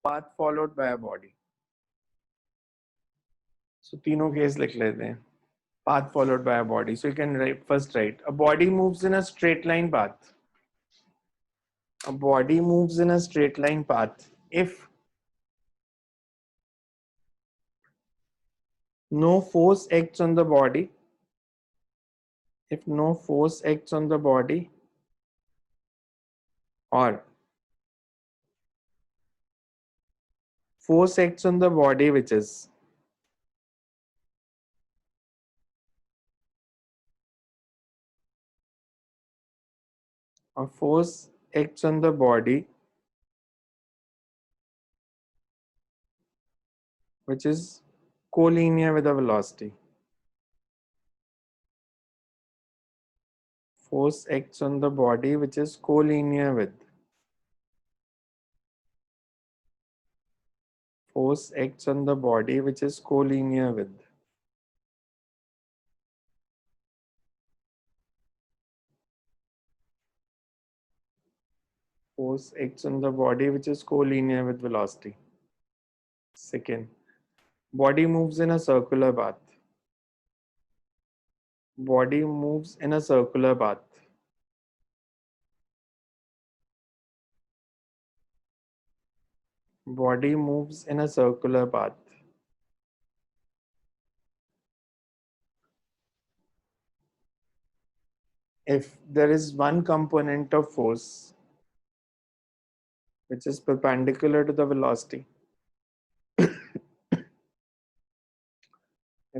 path followed by a body. So तीनों case लिख लेते हैं. Path followed by a body. So you can first write a body moves in a straight line path. A body moves in a straight line path if no force acts on the body. If no force acts on the body, or force acts on the body which is a force acts on the body which is collinear with the velocity. Force acts on the body which is collinear with. Force acts on the body which is collinear with. Force acts on the body which is collinear with velocity. Second, body moves in a circular path. Body moves in a circular path. Body moves in a circular path. If there is one component of force which is perpendicular to the velocity,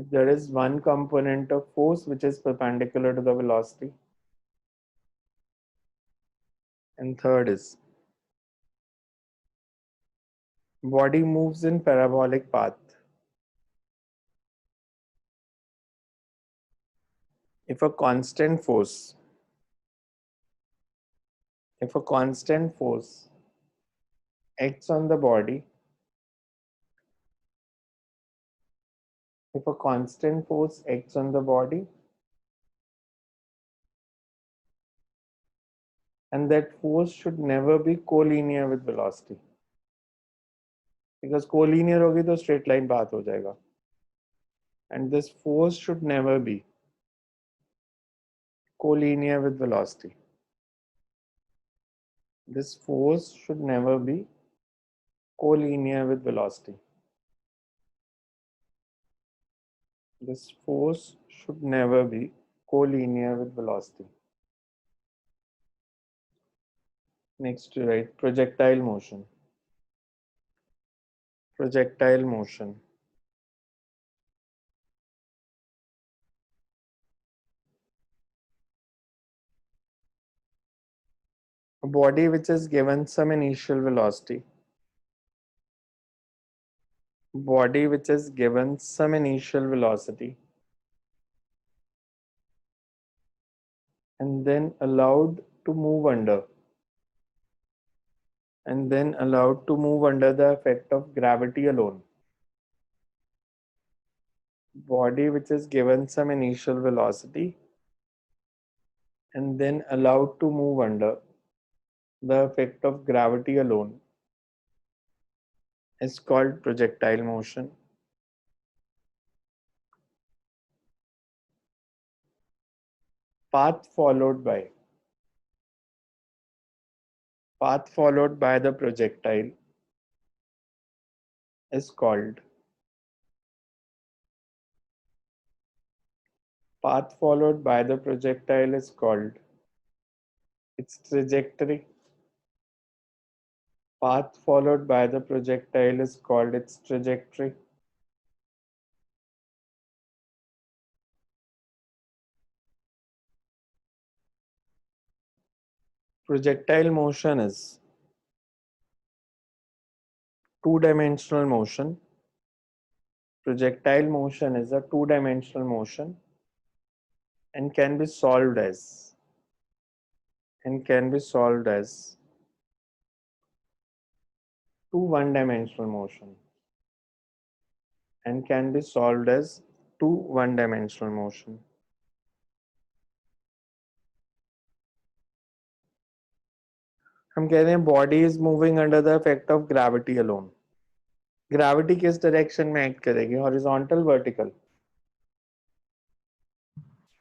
if there is one component of force which is perpendicular to the velocity, and third is body moves in parabolic path. If a constant force acts on the body, if a constant force acts on the body, and that force should never be collinear with velocity, because collinear होगी तो straight line path हो जाएगा, and this force should never be collinear with velocity. This force should never be collinear with velocity. This force should never be collinear with velocity. Next, to write projectile motion. Projectile motion. A body which is given some initial velocity. Body which is given some initial velocity and then allowed to move under. And then allowed to move under the effect of gravity alone. Body which is given some initial velocity and then allowed to move under the effect of gravity alone is called projectile motion. Path followed by the projectile is called its trajectory. Path followed by the projectile is called its trajectory. Projectile motion is two-dimensional motion. Projectile motion is a two-dimensional motion and can be solved as two one-dimensional motion and can be solved as two one-dimensional motion. हम कह रहे हैं body is moving under the effect of gravity alone. Gravity किस direction में act करेगी, horizontal vertical?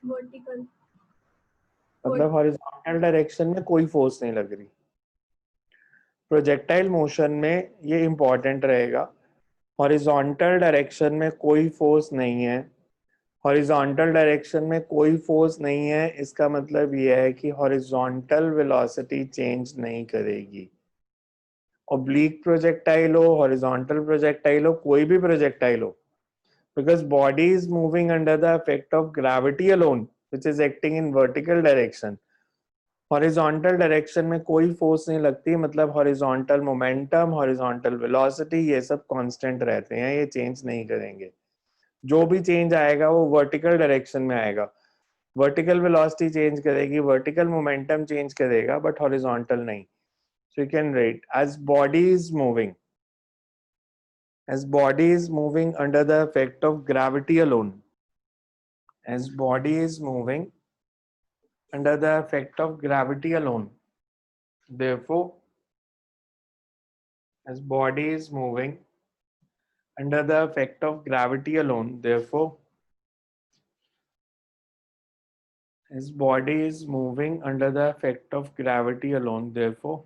Vertical. मतलब horizontal direction में कोई फोर्स नहीं लग रही। प्रोजेक्टाइल मोशन में ये इंपॉर्टेंट रहेगा, हॉरिजॉन्टल डायरेक्शन में कोई फोर्स नहीं है। हॉरिजॉन्टल डायरेक्शन में कोई फोर्स नहीं है, इसका मतलब यह है कि हॉरिजॉन्टल वेलोसिटी चेंज नहीं करेगी। ऑब्लिक प्रोजेक्टाइल हो, हॉरिजॉन्टल प्रोजेक्टाइल हो, कोई भी प्रोजेक्टाइल हो, because body is moving under the effect of gravity alone, which is acting in vertical direction. Horizontal direction में कोई फोर्स नहीं लगती, मतलब हॉरिजॉन्टल मोमेंटम, हॉरिजॉन्टल वेलोसिटी, ये सब कांस्टेंट रहते हैं, ये चेंज नहीं करेंगे। जो भी चेंज आएगा वो वर्टिकल डायरेक्शन में आएगा। वर्टिकल वेलोसिटी चेंज करेगी, वर्टिकल मोमेंटम चेंज करेगा, बट हॉरिजॉन्टल नहीं। So you can write as body is moving, as body is moving under the effect of gravity alone, as body is moving under the effect of gravity alone, therefore as body is moving under the effect of gravity alone, therefore as body is moving under the effect of gravity alone, therefore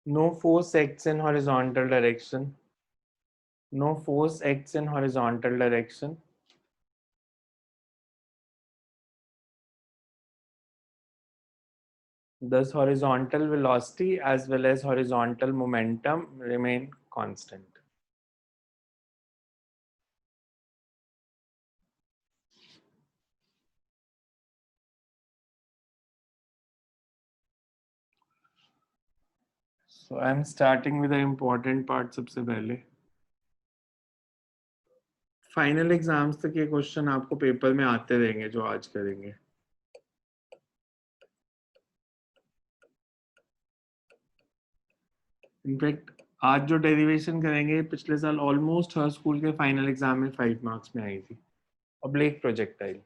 no force acts in horizontal direction, no force acts in horizontal direction, thus horizontal velocity as well as horizontal momentum remain constant. So I'm starting with the important part सबसे पहले। Final exams तक ये question आपको paper में आते रहेंगे जो आज करेंगे। इनफैक्ट आज जो डेरिवेशन करेंगे पिछले साल ऑलमोस्ट हर स्कूल के फाइनल एग्जाम में 5 मार्क्स में आई थी। ऑब्लिक प्रोजेक्टाइल,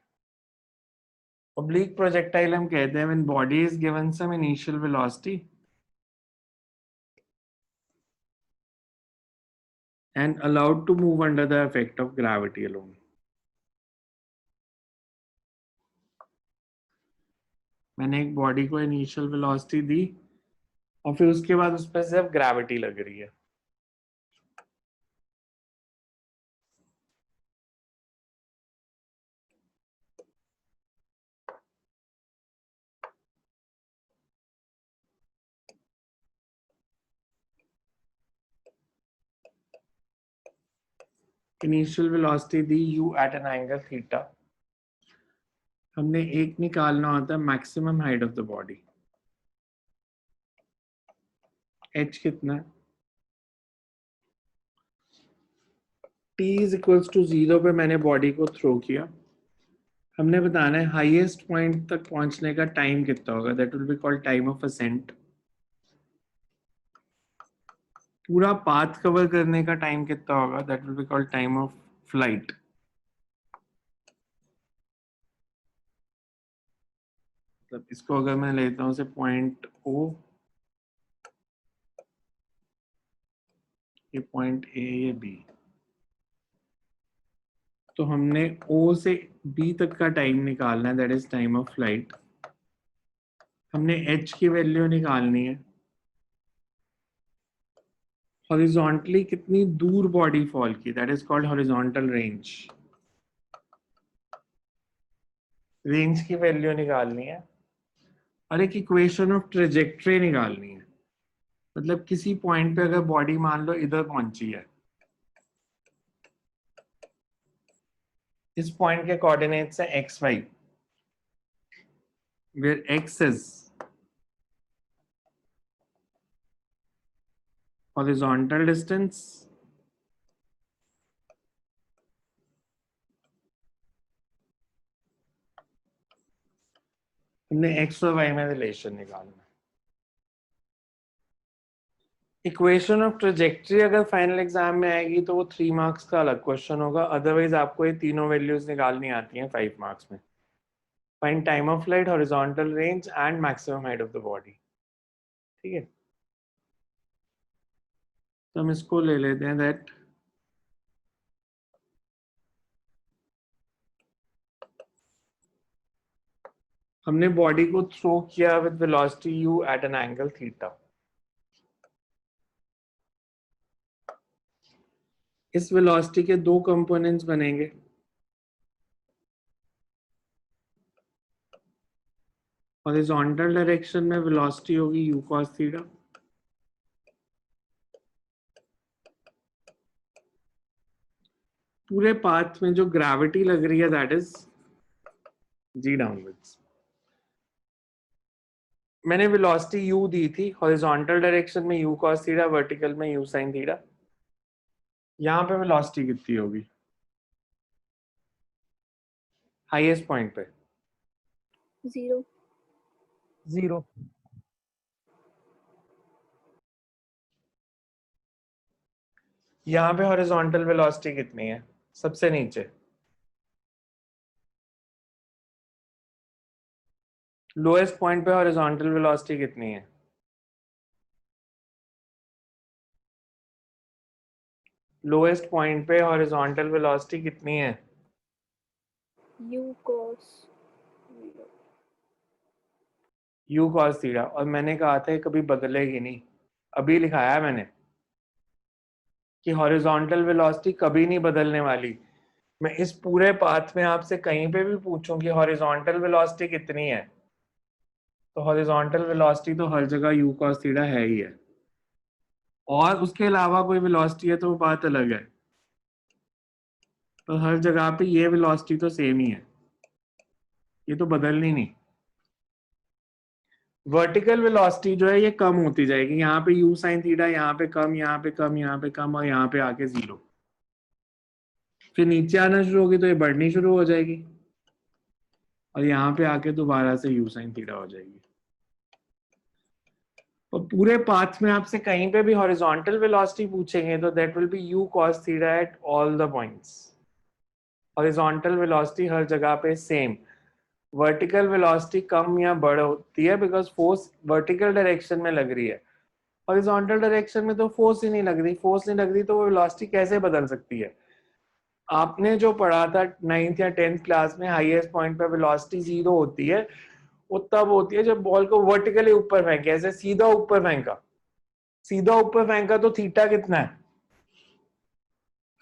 ऑब्लिक प्रोजेक्टाइल हम कहते हैं when body is given some initial velocity and allowed to move under the effect of gravity alone. मैंने एक बॉडी को इनिशियल वेलोसिटी दी और फिर उसके बाद उस पर सिर्फ ग्रेविटी लग रही है। इनिशियल वेलोसिटी दी u at an angle theta. हमने एक निकालना होता है maximum height of the body. h कितना है? t इज इक्वल्स टू 0 पे मैंने बॉडी को थ्रो किया। हमने बताना है हाईएस्ट पॉइंट तक पहुंचने का टाइम कितना होगा, that will be called time of ascent. पूरा पाथ कवर करने का टाइम कितना होगा, that will be called time of flight. मतलब इसको अगर मैं लेता हूं से पॉइंट ओ, ये पॉइंट ए, ये बी, तो हमने ओ से बी तक का टाइम निकालना है, that is time of flight. हमने एच की वैल्यू निकालनी है, हॉरिजॉन्टली कितनी दूर बॉडी फॉल की, that is called horizontal range. Range की वैल्यू निकालनी है और एक इक्वेशन ऑफ ट्रेजेक्ट्री निकालनी है। मतलब किसी पॉइंट पे अगर बॉडी मान लो इधर पहुंची है, इस पॉइंट के कोऑर्डिनेट्स है x y, where x is horizontal distance हमने एक्स और वाई में रिलेशन निकालना। इक्वेशन ऑफ ट्रेजेक्ट्री अगर फाइनल एग्जाम में आएगी तो वो 3 मार्क्स का अलग क्वेश्चन होगा, अदरवाइज आपको ये तीनों वैल्यूज निकालनी आती हैं 5 मार्क्स में। Find time of flight, horizontal range and maximum height of the body. ठीक है, तो हम इसको ले लेते हैं दैट हमने बॉडी को थ्रो किया with velocity u at an angle theta. इस वेलोसिटी के दो कंपोनेंट्स बनेंगे, हॉरिजॉन्टल डायरेक्शन में वेलोसिटी होगी u cos थीटा, पूरे पाथ में जो ग्रेविटी लग रही है दैट इज g डाउनवर्ड्स। मैंने वेलोसिटी u दी थी, हॉरिजॉन्टल डायरेक्शन में u cos थीटा, वर्टिकल में u sin थीटा। यहाँ पे वेलोसिटी कितनी होगी हाईएस्ट पॉइंट पे? 0। यहाँ पे हॉरिजॉन्टल वेलोसिटी कितनी है सबसे नीचे? लोएस्ट पॉइंट पे हॉरिजॉन्टल वेलोसिटी कितनी है? लोएस्ट पॉइंट पे हॉरिजॉन्टल वेलोसिटी कितनी है? u cos u cos theta. और मैंने कहा था कभी बदलेगी नहीं, अभी लिखाया है मैंने कि हॉरिजॉन्टल वेलोसिटी कभी नहीं बदलने वाली। मैं इस पूरे पाथ में आपसे कहीं पे भी पूछूं कि हॉरिजॉन्टल वेलोसिटी कितनी है, तो हॉरिजॉन्टल वेलोसिटी तो हर जगह u cos थीटा है ही है, और उसके अलावा कोई वेलोसिटी है तो वो बात अलग है, तो हर जगह पे ये वेलोसिटी तो सेम ही है, ये तो बदलनी नहीं। वर्टिकल वेलोसिटी जो है ये कम होती जाएगी, यहाँ पे u sin थीटा, यहाँ पे कम, यहाँ पे कम, यहाँ पे कम, और यहाँ पे आके 0। फिर नीचे आना शुरू होगी तो ये बढ़नी शुरू हो जाएगी, और यहाँ पे आके दोबारा से u sin थीटा हो जाएगी। और पूरे पाथ में आपसे कहीं पे भी हॉरिजॉन्टल वेलोसिटी पूछेंगे तो that will be u cos theta at all the points. Horizontal velocity हर जगह पे सेम। वर्टिकल वेलोसिटी कम या बढ़ होती है बिकॉज फोर्स वर्टिकल डायरेक्शन में लग रही है, हॉरिजॉन्टल डायरेक्शन में तो फोर्स ही नहीं लग रही। फोर्स नहीं लग रही तो वो वेलोसिटी कैसे बदल सकती है? आपने जो पढ़ा था 9th या 10th क्लास में, हाईएस्ट पॉइंट पे वेलोसिटी 0 होती है, वो तब होती है जब बॉल को वर्टिकली ऊपर फेंके, ऐसे सीधा ऊपर फेंका। सीधा ऊपर फेंका तो थीटा कितना है?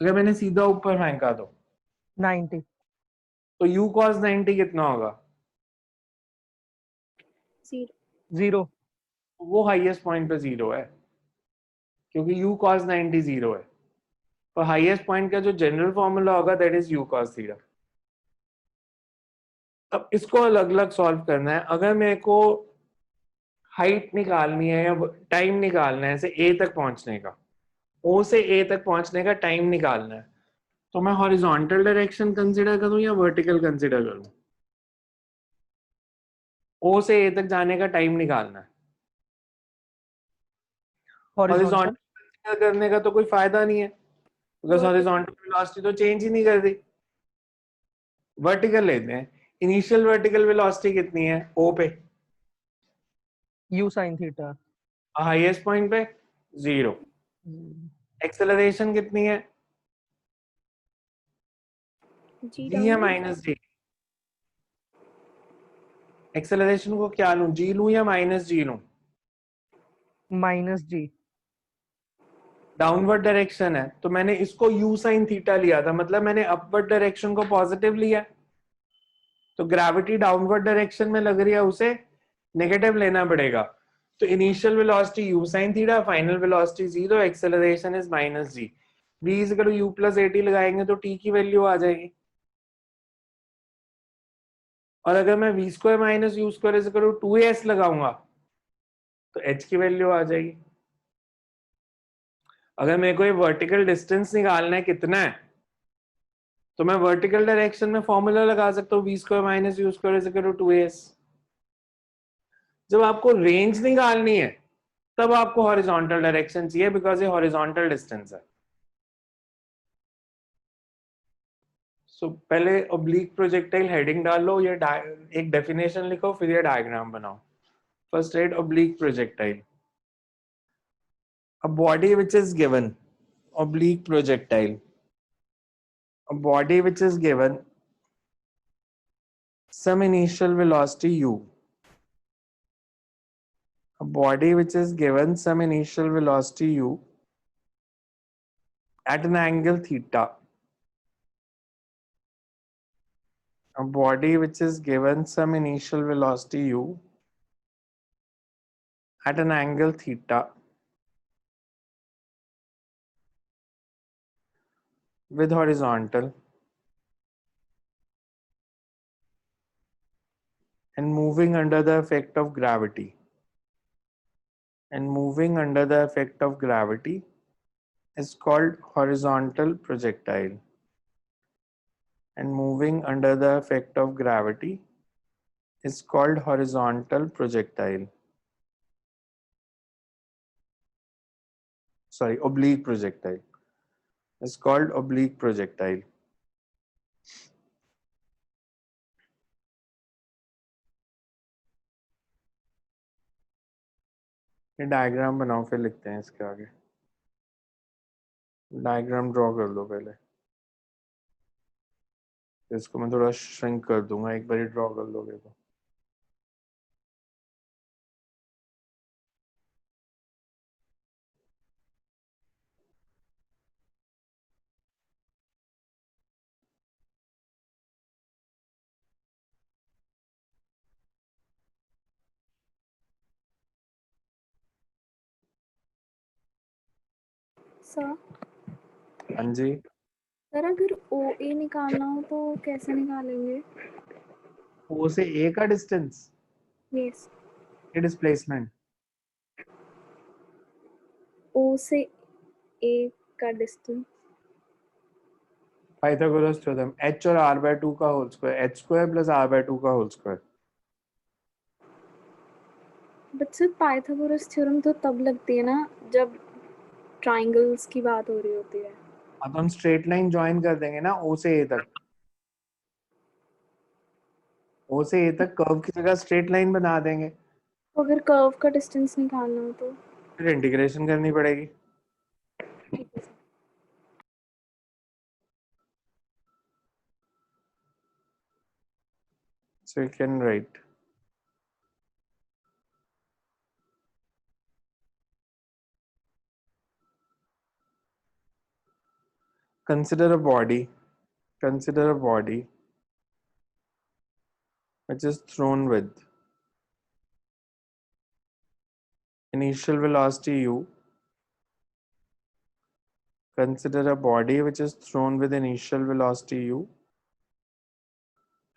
अगर मैंने सीधा ऊपर फेंका तो 90। तो u cos 90 कितना होगा? 0। वो हाईएस्ट पॉइंट पे 0 है, क्योंकि u cos 90 0 है। और हाईएस्ट पॉइंट का जो जनरल फॉर्मूला होगा that is u cos theta. अब इसको अलग अलग सॉल्व करना है। अगर मेरे को हाइट निकालनी है या टाइम निकालना है ऐसे a तक पहुंचने का, o से a तक पहुंचने का टाइम निकालना है, तो मैं हॉरिजॉन्टल डायरेक्शन कंसीडर करूं या वर्टिकल कंसीडर करूं? o से a तक जाने का टाइम निकालना है। Horizontal horizontal. कंसीडर करने का तो कोई फायदा नहीं है, बिकॉज हॉरिजॉन्टल वेलोसिटी तो चेंज ही नहीं कर रही। वर्टिकल लेते हैं। इनिशियल वर्टिकल वेलोसिटी कितनी है o पे? u sin theta. Highest point पे 0। एक्सेलरेशन कितनी है? g g या माइनस जी? एक्सेलरेशन को क्या लूं, g लूं या माइनस जी लूं? -g। डाउनवर्ड डायरेक्शन है तो मैंने इसको u sin थीटा लिया था, मतलब मैंने अपवर्ड डायरेक्शन को पॉजिटिव लिया, तो ग्रेविटी डाउनवर्ड डायरेक्शन में लग रही है, उसे नेगेटिव लेना पड़ेगा। तो initial velocity u sin theta, final velocity 0, acceleration is -g। v is equal to u plus at लगाएंगे तो t की वैल्यू आ जाएगी। और अगर मैं v square minus u square is equal to 2s लगाऊंगा तो h की वैल्यू आ जाएगी। अगर मेरे को ये वर्टिकल डिस्टेंस निकालना है कितना है, तो मैं वर्टिकल डायरेक्शन में फॉर्मूला लगा सकता हूँ v square minus u square is equal to 2s। जब आपको रेंज निकालनी है तब आपको हॉरिजॉन्टल डायरेक्शन चाहिए, बिकॉज ये हॉरिजॉन्टल डिस्टेंस है। सो पहले oblique projectile heading डाल लो, ये एक definition लिखो, फिर ये diagram बनाओ. First write oblique projectile. A body which is given oblique projectile. A body which is given some initial velocity u. A body which is given some initial velocity u at an angle theta. A body which is given some initial velocity u at an angle theta with horizontal and moving under the effect of gravity. And moving under the effect of gravity is called horizontal projectile. And moving under the effect of gravity is called horizontal projectile. Sorry, oblique projectile. It's called oblique projectile. ये diagram बनाओ, फिर लिखते हैं इसके आगे. Diagram draw कर लो पहले. इसको मैं थोड़ा श्रिंक कर दूंगा, एक बार ड्रॉ कर लोगे तो. सर हाँ जी. सर अगर ओ ए निकालना हो तो कैसे निकालेंगे? ओ से ए का डिस्टेंस, यस, ये डिस्प्लेसमेंट. ओ से ए का डिस्टेंस. पाइथागोरस थ्योरम, h और r/2 का whole square, h square plus r/2 का whole square. But sir Pythagoras theorem तो तब लगती है ना जब ट्राइंगल्स की बात हो रही होती है. अब हम स्ट्रेट लाइन ज्वाइन कर देंगे ना ओ से ए तक. ओ से ए तक कर्व की जगह स्ट्रेट लाइन बना देंगे. तो अगर कर्व का डिस्टेंस निकालना हो तो? फिर इंटीग्रेशन करनी पड़ेगी. ठीक है sir. So you can write consider a body which is thrown with initial velocity u. Consider a body which is thrown with initial velocity u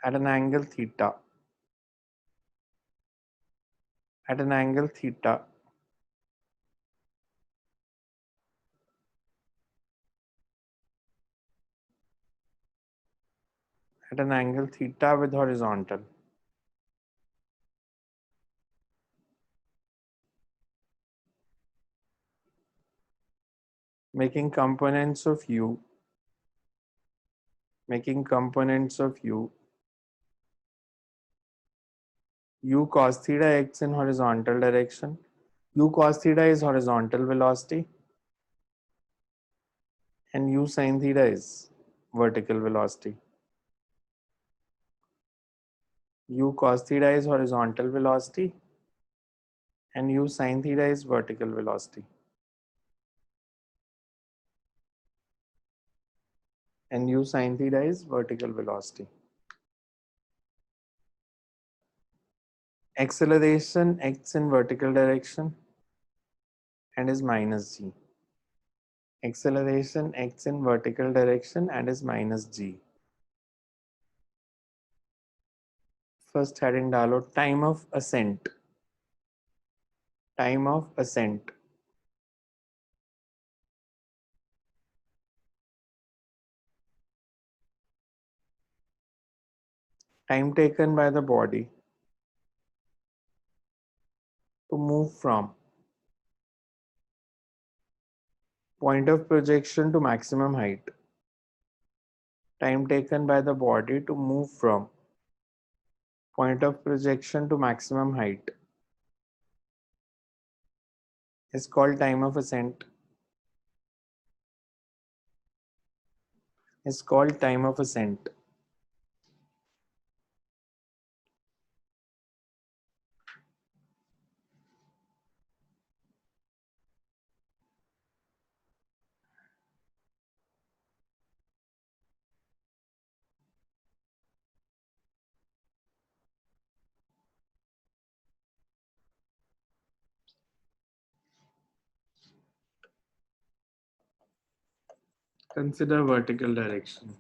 at an angle theta. At an angle theta. At an angle theta with horizontal. Making components of u. Making components of u. U cos theta x in horizontal direction. U cos theta is horizontal velocity. And u sin theta is vertical velocity. U cos theta is horizontal velocity. And u sin theta is vertical velocity. And u sin theta is vertical velocity. Acceleration x in vertical direction and is minus g. Acceleration x in vertical direction and is minus g. First heading डालो, time of ascent. Time of ascent. Time taken by the body to move from point of projection to maximum height. Time taken by the body to move from point of projection to maximum height is called time of ascent. Is called time of ascent. Consider vertical direction.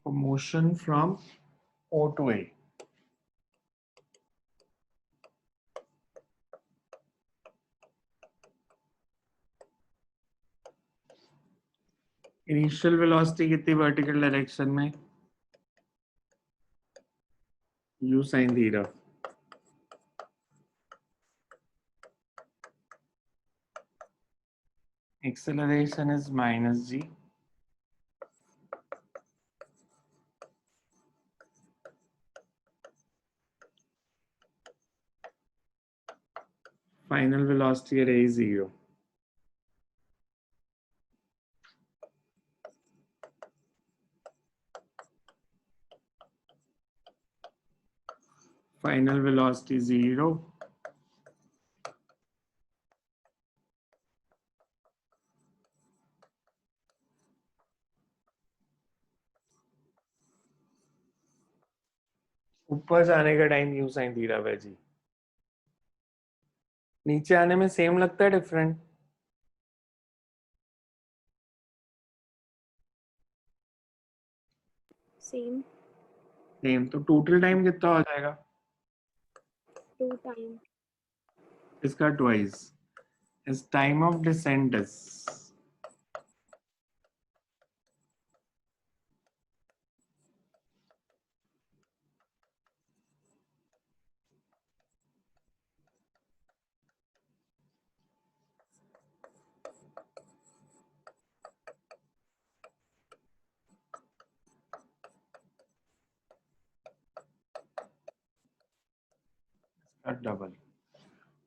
For motion from O to A. Initial velocity कितनी vertical direction में? U sin theta. Acceleration is minus g. Final velocity at A is 0. Final velocity 0. ऊपर जाने का time u sin theta है जी. नीचे आने में same लगता है डिफरेंट? सेम. सेम. तो टोटल टाइम कितना हो जाएगा? 2 टाइम. इसका ट्वाइस. इस time of descent is double.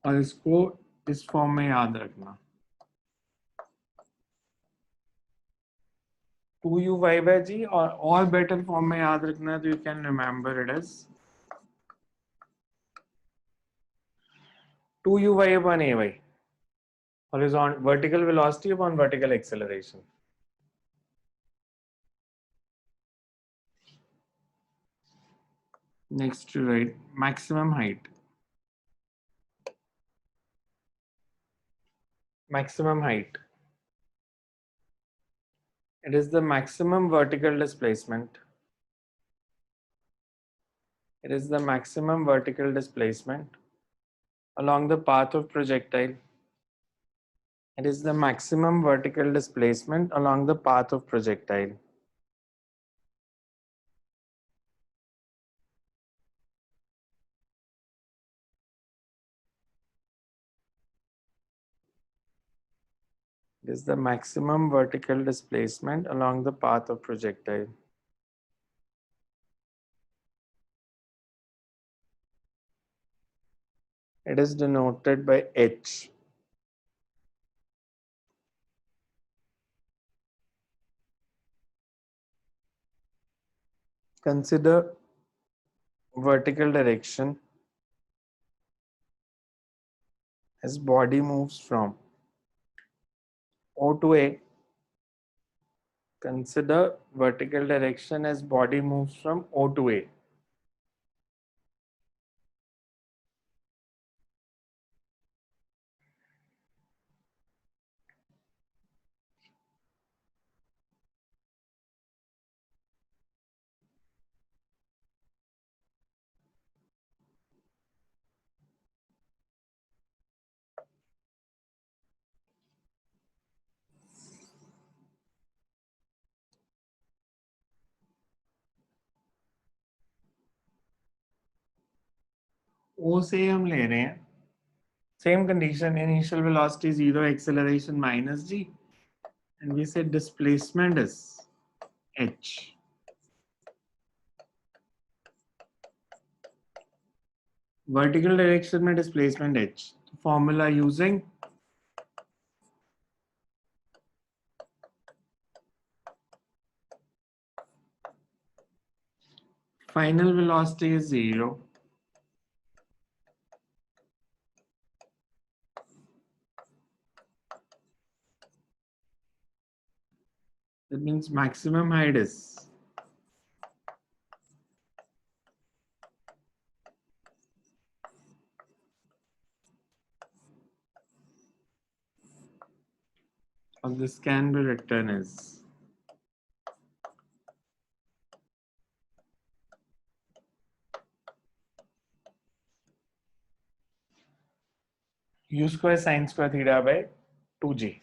और इसको इस फॉर्म में याद रखना. 2u y by g और बेटर फॉर्म में याद रखना है तो you can remember it as 2u y upon a y. Horizontal vertical velocity upon vertical acceleration. Next to write maximum height. Maximum height. It is the maximum vertical displacement. It is the maximum vertical displacement along the path of projectile. It is the maximum vertical displacement along the path of projectile. It is the maximum vertical displacement along the path of projectile. It is denoted by h. Consider vertical direction as body moves from O to A. Consider vertical direction as body moves from O to A. O से हम ले रहे हैं same condition, initial velocity 0, acceleration minus g, and we said displacement is h. Vertical direction में displacement h. Formula using final velocity is 0. That means maximum height is of this can be written as u square sin square theta by 2g.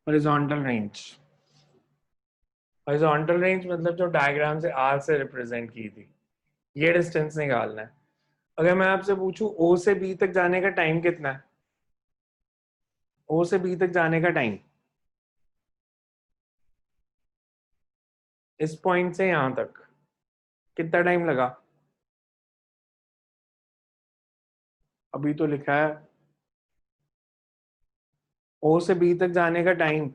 Horizontal range. Horizontal range मतलब जो diagram से are से represent की थी, ये distance निकालना है. अगर मैं आपसे पूछूं ओ से बी तक जाने का टाइम कितना है, ओ से बी तक जाने का टाइम इस पॉइंट से यहां तक कितना टाइम लगा? अभी तो लिखा है ओ से बी तक जाने का time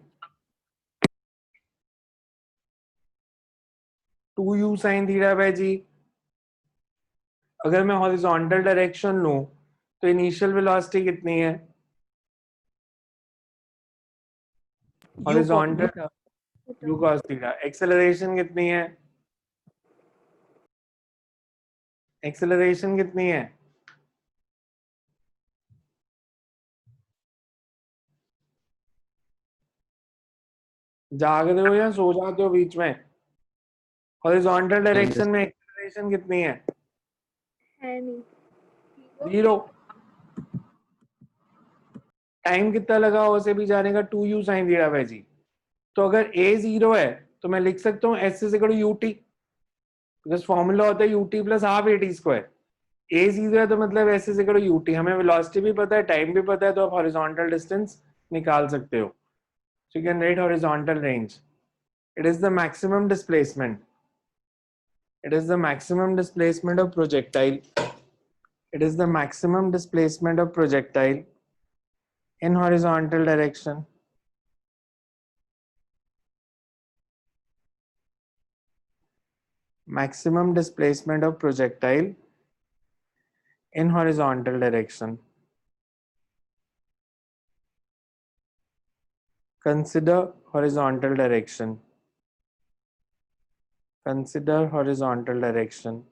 2u sin theta by G. अगर मैं हॉरिजॉन्टल डायरेक्शन लूं तो इनिशियल वेलोसिटी कितनी है? Horizontal u cos theta. Acceleration कितनी है? एक्सेलरेशन कितनी है? जाग रहे हो या सो जाते हो बीच में? हॉरिजॉन्टल डायरेक्शन में एक्सेलरेशन कितनी है? है नहीं 0. टाइम कितना लगा ओ से बी जाने का? 2u sin थीटा बाय जी. तो अगर a 0 है तो मैं लिख सकता हूँ s is equal to ut, because formula होता है ut plus half at square. a 0 है तो मतलब s is equal to ut. हमें वेलोसिटी भी पता है, टाइम भी पता है, तो आप हॉरिजॉन्टल डिस्टेंस निकाल सकते हो. So you can write horizontal range. It is the maximum displacement. It is the maximum displacement of projectile. It is the maximum displacement of projectile in horizontal direction. Maximum displacement of projectile in horizontal direction. Consider horizontal direction. Consider horizontal direction.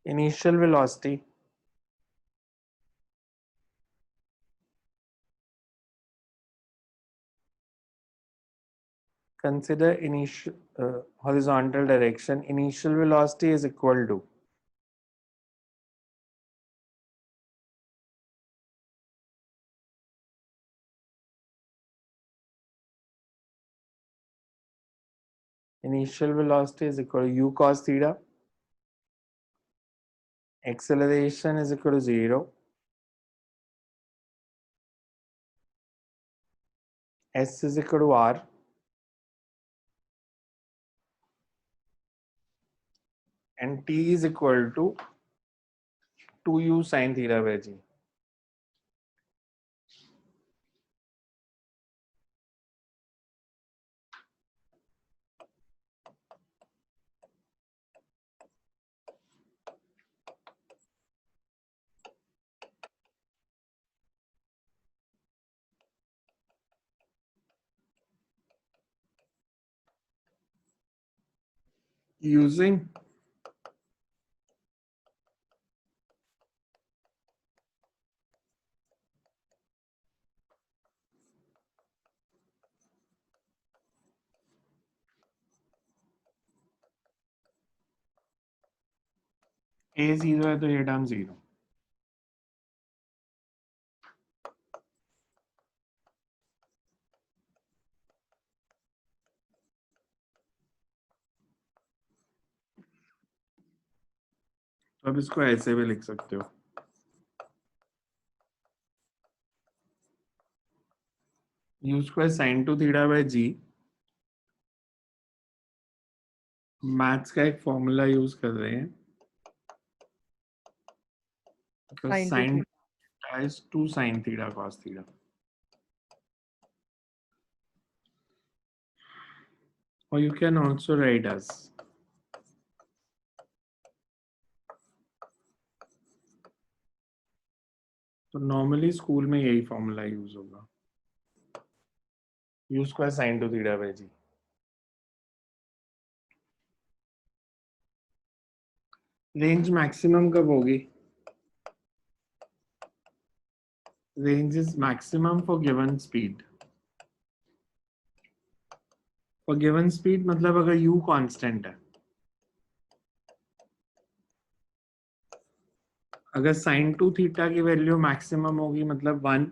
Initial velocity. Consider initial horizontal direction. Initial velocity is equal to u cos theta. Acceleration is equal to 0. S is equal to R. And T is equal to 2u sin theta by g. Using A 0 है तो ये term 0. तो अब इसको ऐसे भी लिख सकते हो. U square sin 2 theta by G. Maths का एक फॉर्मूला यूज कर रहे हैं. Because Sin 2 sin theta. theta is 2 sin theta cos theta. Or you can also write as तो नॉर्मली स्कूल में यही फॉर्मूला यूज होगा. U square sin 2 theta by G. Range maximum कब होगी? Range is maximum for given speed. For given speed मतलब अगर u constant है. अगर sin 2 थीटा की वैल्यू मैक्सिमम होगी मतलब 1,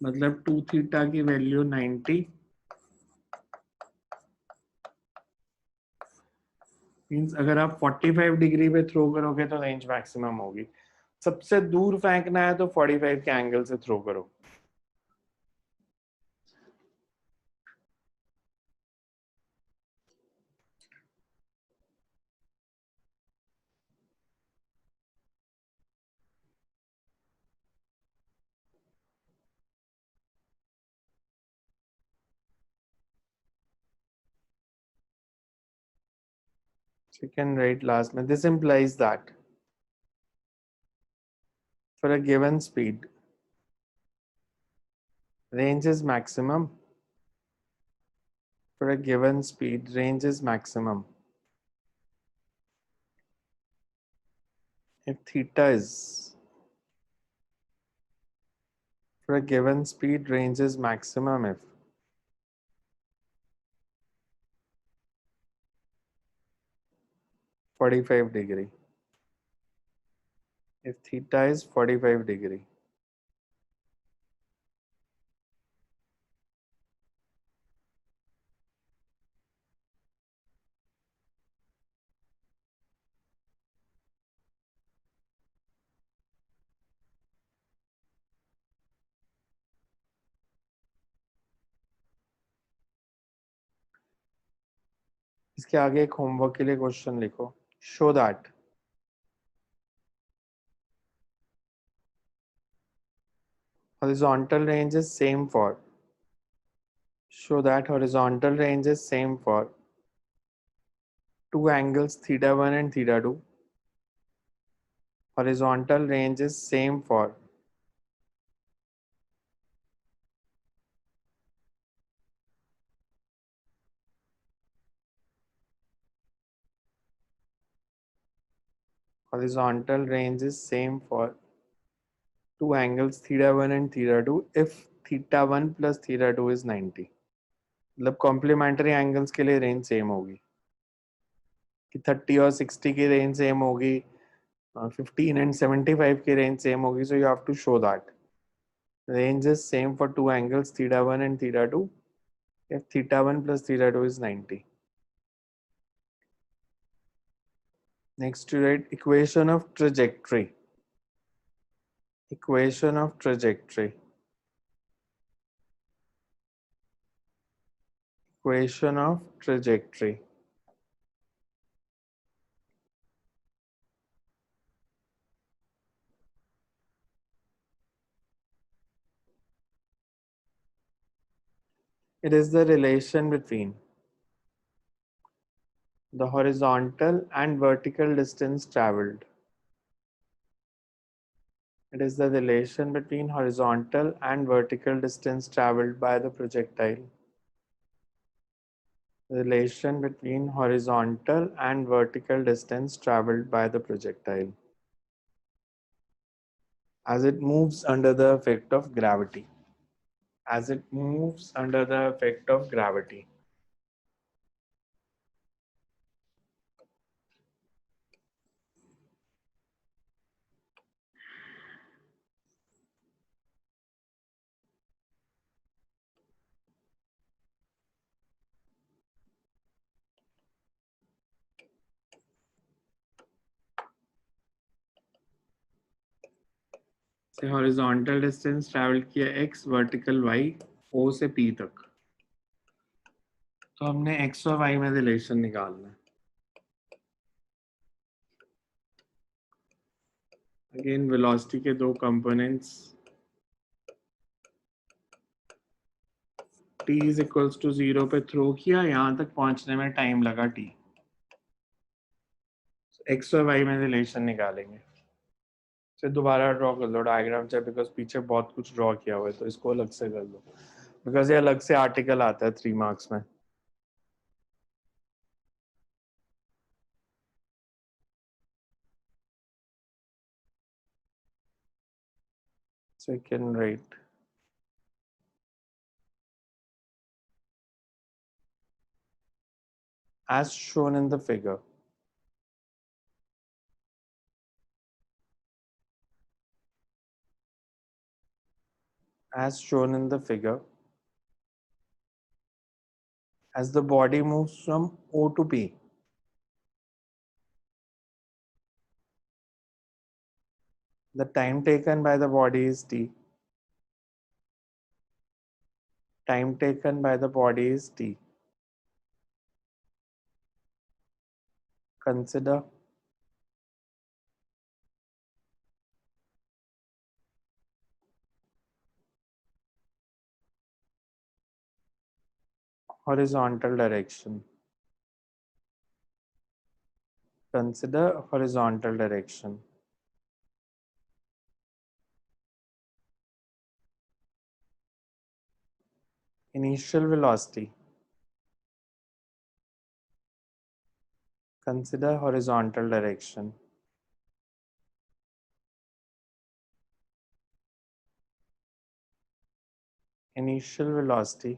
मतलब 2 थीटा की वैल्यू 90, मींस अगर आप 45 डिग्री पे थ्रो करोगे तो रेंज मैक्सिमम होगी. सबसे दूर फेंकना है तो 45 के एंगल से थ्रो करो. You can write last में. This implies that for a given speed, range is maximum. For a given speed, range is maximum if theta is. For a given speed, range is maximum if 45 degree. If theta is 45 degree. इसके आगे एक homework के लिए question लिखो. Show that horizontal range is same for. Show that horizontal range is same for two angles theta 1 and theta 2. Horizontal range is same for horizontal range is same for two angles theta 1 and theta 2 if theta 1 plus theta 2 is 90. मतलब complementary angles के लिए range same होगी कि 30 और 60 की range same होगी, 15 and 75 की range same होगी. So you have to show that range is same for two angles theta 1 and theta 2 if theta 1 plus theta 2 is 90. Next you write equation of trajectory. Equation of trajectory. Equation of trajectory. It is the relation between the horizontal and vertical distance traveled. It is the relation between horizontal and vertical distance traveled by the projectile. Relation between horizontal and vertical distance traveled by the projectile as it moves under the effect of gravity. As it moves under the effect of gravity. से horizontal distance travel किया x, vertical y, O से P तक। तो हमने x और y में relation निकालना है। अगेन वेलोसिटी के दो components, t is equals to 0 पे थ्रो किया, यहाँ तक पहुंचने में टाइम लगा t। x और y में रिलेशन निकालेंगे। फिर दोबारा ड्रॉ कर लो डायग्राम से, बिकॉज पीछे बहुत कुछ ड्रॉ किया हुआ है, तो इसको अलग से कर लो, बिकॉज ये अलग से आर्टिकल आता है 3 मार्क्स में। So you can write as shown in the figure. As shown in the figure, as the body moves from O to P, the time taken by the body is t. Time taken by the body is t. Consider horizontal direction. Consider horizontal direction. Initial velocity. Consider horizontal direction. Initial velocity.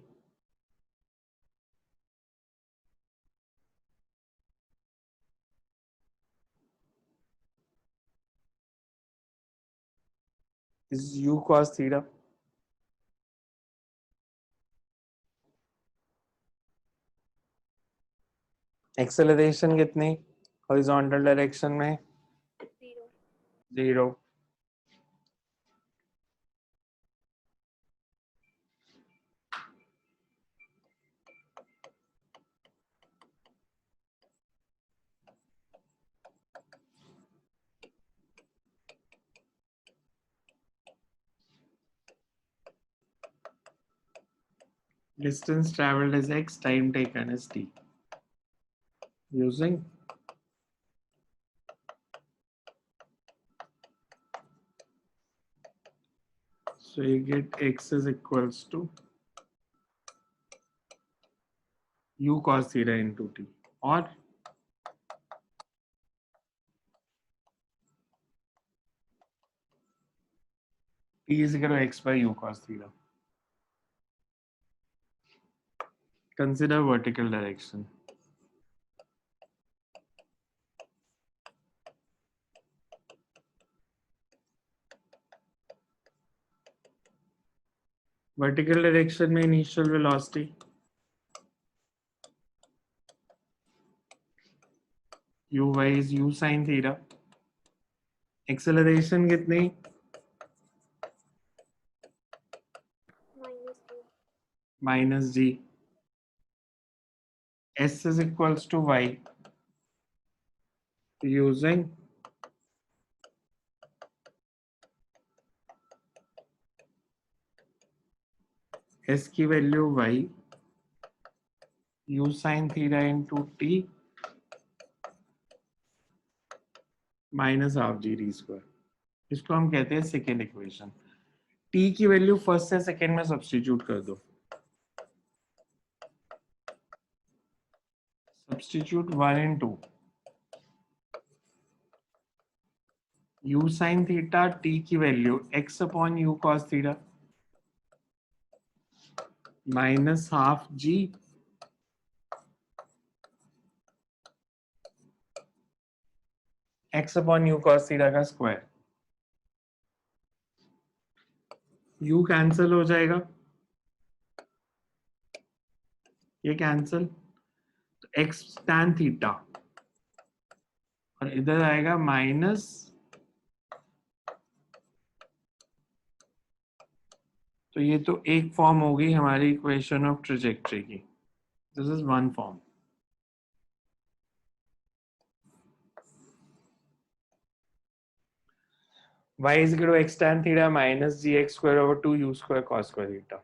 Is u cos theta. Acceleration कितनी horizontal direction में? 0. Distance traveled is x, time taken is t. Using so you get x is equals to u cos theta into t, or t is equal to x by u cos theta. Consider vertical direction. Vertical direction में initial velocity u(y) is u sin theta. Acceleration कितनी? Minus g. S is equals to y. Using S की वैल्यू y, u sin theta into t minus half G T square. इसको हम कहते हैं second equation. t की वैल्यू first से सेकेंड में सब्स्टिट्यूट कर दो। Substitute 1 and 2, u sin theta t की वैल्यू x upon u cos theta minus half G x upon u cos theta का स्क्वायर। u कैंसिल हो जाएगा, ये कैंसिल, तो x tan थीटा और इधर आएगा माइनस तो ये तो एक फॉर्म होगी हमारी इक्वेशन ऑफ ट्रेजेक्ट्री की. This is one form. y is equal to x tan theta minus gx square over 2 u square cos square theta.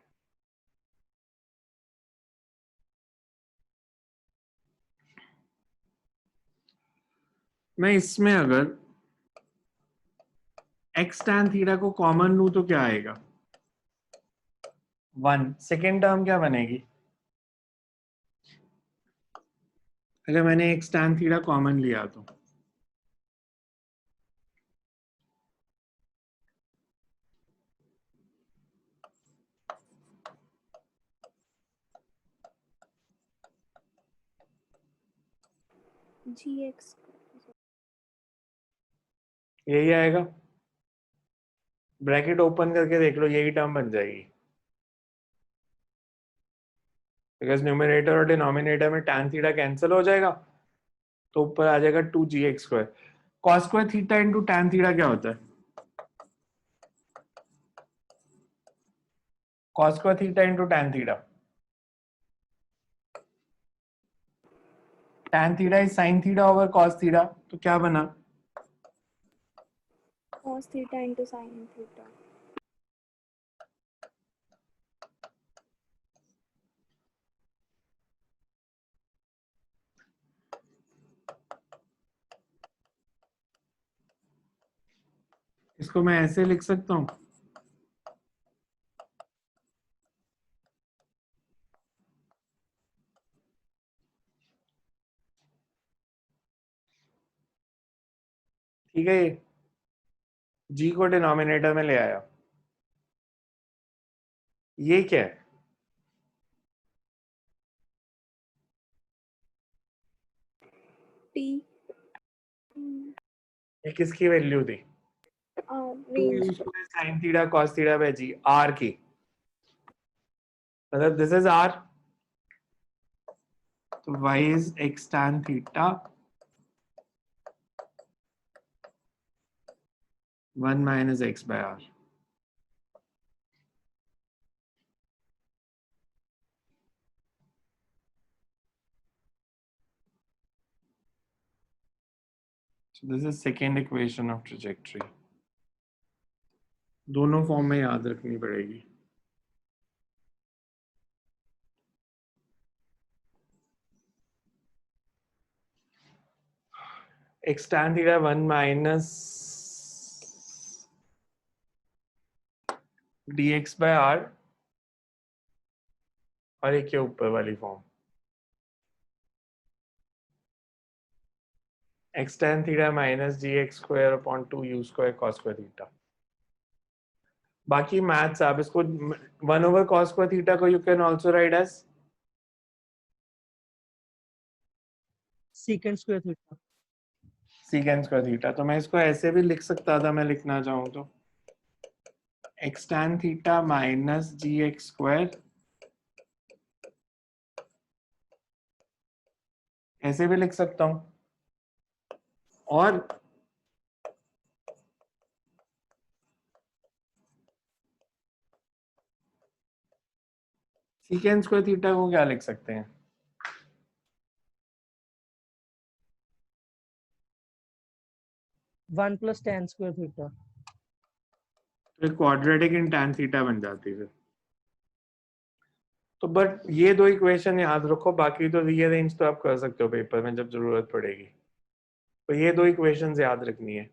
मैं इसमें अगर x tan थीटा को कॉमन लूं तो क्या आएगा? 1. सेकेंड टर्म क्या बनेगी अगर मैंने x tan थीटा कॉमन लिया तो? gx यही आएगा. ब्रैकेट ओपन करके देख लो, यही टर्म बन जाएगी. बिकॉज न्यूमरेटर और डिनोमिनेटर में tan थीटा कैंसिल हो जाएगा, तो ऊपर आ जाएगा 2gx square. cos square theta into tan theta क्या होता है? cos square theta into tan theta. tan theta is sin theta over cos theta, तो क्या बना? cos theta into sin theta. इसको मैं ऐसे लिख सकता हूं, ठीक है. ये g को डिनोमिनेटर में ले आया. ये क्या है? t ये किसकी वैल्यू थी? range sin theta cos theta by g, r की. मतलब दिस इज r, तो y is x tan theta 1 minus x by r. So this is second equation of trajectory. दोनों फॉर्म में याद रखनी पड़ेगी. x tan theta 1 minus dx by r, और एक ये ऊपर वाली form x tan theta minus gx square upon 2 u square cos square theta. बाकी मैथ्स आप इसको 1 over cos square theta को you can also write as secant square theta. secant square theta. तो मैं इसको ऐसे भी लिख सकता था, मैं लिखना चाहूँ तो x tan theta minus gx square, ऐसे भी लिख सकता हूँ. और secant square theta को क्या लिख सकते हैं? One plus tan square theta. तो क्वाड्रेटिक इन tan थीटा बन जाती है. तो बट ये दो इक्वेशन याद रखो, बाकी तो रीअरेंज तो आप कर सकते हो पेपर में जब जरूरत पड़ेगी. तो ये दो इक्वेशंस याद रखनी है.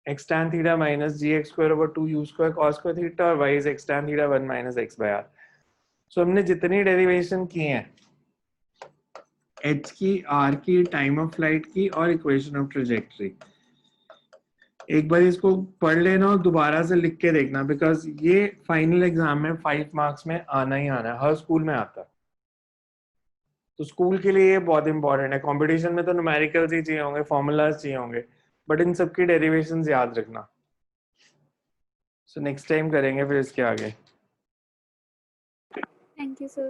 x tan theta minus gx square over 2 u square cos square theta, और y is x tan theta 1 minus x by r. So हमने जितनी डेरिवेशन की हैं, h की, r की, टाइम ऑफ फ्लाइट की और इक्वेशन ऑफ ट्रेजेक्टरी, एक बार इसको पढ़ लेना और दोबारा से लिख के देखना, बिकॉज ये फाइनल एग्जाम में 5 मार्क्स में आना ही आना है. हर स्कूल में आता है, तो स्कूल के लिए ये बहुत इंपॉर्टेंट है. कंपटीशन में तो न्यूमेरिकल्स ही चाहिए होंगे, फॉर्मूलाज चाहिए होंगे, बट इन सबकी डेरिवेशंस याद रखना. सो नेक्स्ट टाइम करेंगे फिर इसके आगे. thank you sir.